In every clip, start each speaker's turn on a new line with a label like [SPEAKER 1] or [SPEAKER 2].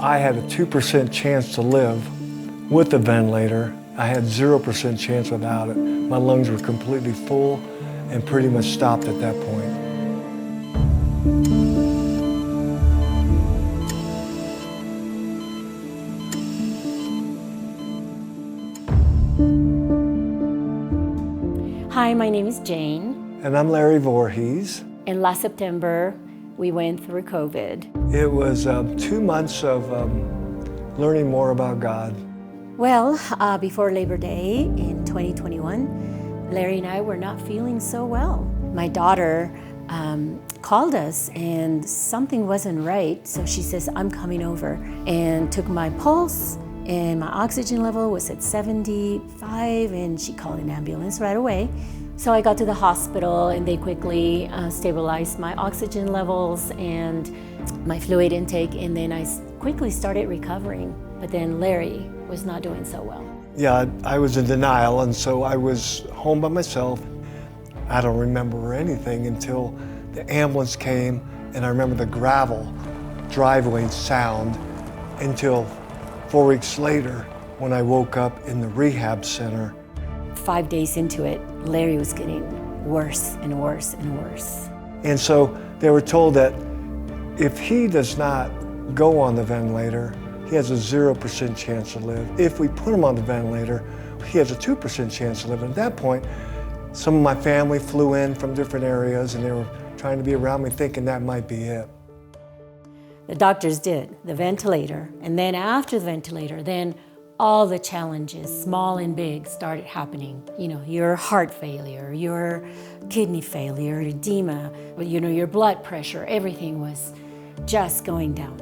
[SPEAKER 1] I had a 2% chance to live with the ventilator. I had 0% chance without it. My lungs were completely full and pretty much stopped at that point.
[SPEAKER 2] Hi, my name is Jane.
[SPEAKER 1] And I'm Larry Voorhees.
[SPEAKER 2] And last September, we went through COVID.
[SPEAKER 1] It was 2 months of learning more about God.
[SPEAKER 2] Well, before Labor Day in 2021, Larry and I were not feeling so well. My daughter called us and something wasn't right, so she says, I'm coming over, and took my pulse, and my oxygen level was at 75, and she called an ambulance right away. So I got to the hospital, and they quickly stabilized my oxygen levels and my fluid intake, and then I quickly started recovering. But then Larry was not doing so well.
[SPEAKER 1] Yeah, I was in denial, and so I was home by myself. I don't remember anything until the ambulance came, and I remember the gravel driveway sound until 4 weeks later when I woke up in the rehab center.
[SPEAKER 2] 5 days into it, Larry was getting worse and worse and worse.
[SPEAKER 1] And so they were told that if he does not go on the ventilator, he has a 0% chance to live. If we put him on the ventilator, he has a 2% chance to live. And at that point, some of my family flew in from different areas, and they were trying to be around me thinking that might be it.
[SPEAKER 2] The doctors did the ventilator, and then after the ventilator, then all the challenges, small and big, started happening. You know, your heart failure, your kidney failure, edema, your blood pressure, everything was just going down.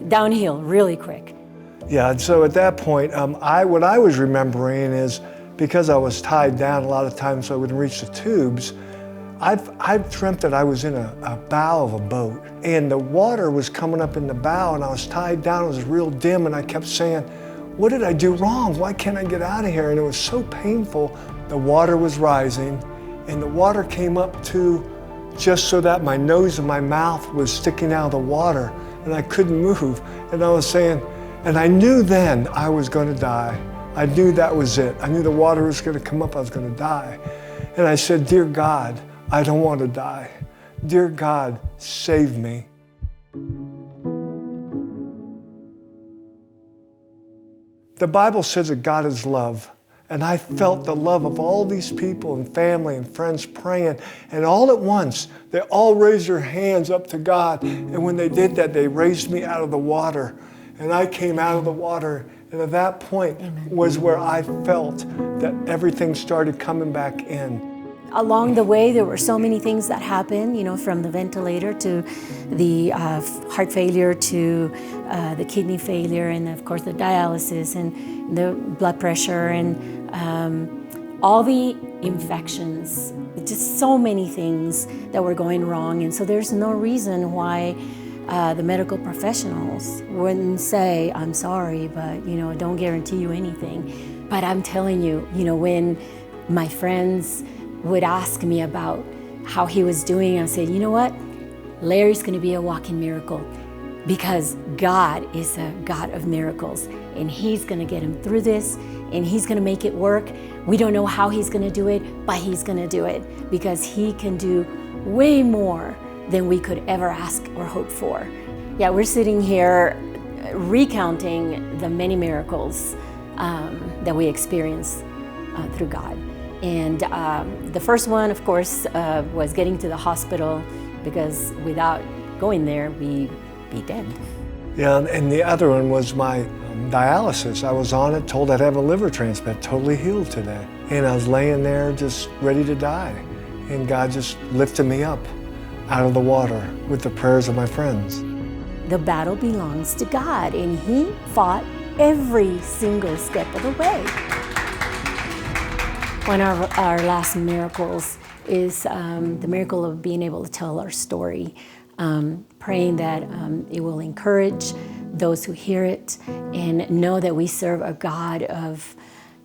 [SPEAKER 2] Downhill really quick.
[SPEAKER 1] Yeah, and so at that point, what I was remembering is, because I was tied down a lot of times so I wouldn't reach the tubes, I've dreamt that I was in a bow of a boat, and the water was coming up in the bow, and I was tied down. It was real dim, and I kept saying, what did I do wrong? Why can't I get out of here? And it was so painful. The water was rising, and the water came up to just so that my nose and my mouth was sticking out of the water, and I couldn't move. And I was saying, and I knew then I was going to die. I knew that was it. I knew the water was going to come up, I was going to die. And I said, dear God, I don't want to die. Dear God, save me. The Bible says that God is love. And I felt the love of all these people and family and friends praying. And all at once, they all raised their hands up to God. And when they did that, they raised me out of the water. And I came out of the water. And at that point was where I felt that everything started coming back in.
[SPEAKER 2] Along the way, there were so many things that happened, from the ventilator to the heart failure to the kidney failure, and of course the dialysis and the blood pressure and all the infections, just so many things that were going wrong. And so there's no reason why the medical professionals wouldn't say, I'm sorry, but don't guarantee you anything. But I'm telling you, when my friends would ask me about how he was doing, I said, you know what? Larry's gonna be a walking miracle, because God is a God of miracles, and he's gonna get him through this, and he's gonna make it work. We don't know how he's gonna do it, but he's gonna do it, because he can do way more than we could ever ask or hope for. Yeah, we're sitting here recounting the many miracles that we experience through God. And the first one, of course, was getting to the hospital, because without going there, we'd be dead.
[SPEAKER 1] Yeah, and the other one was my dialysis. I was on it, told I'd have a liver transplant, totally healed today. And I was laying there just ready to die. And God just lifted me up out of the water with the prayers of my friends.
[SPEAKER 2] The battle belongs to God, and he fought every single step of the way. One of our last miracles is the miracle of being able to tell our story, praying that it will encourage those who hear it and know that we serve a God of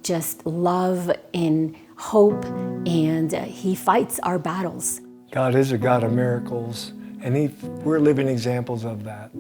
[SPEAKER 2] just love and hope, and he fights our battles.
[SPEAKER 1] God is a God of miracles, and we're living examples of that.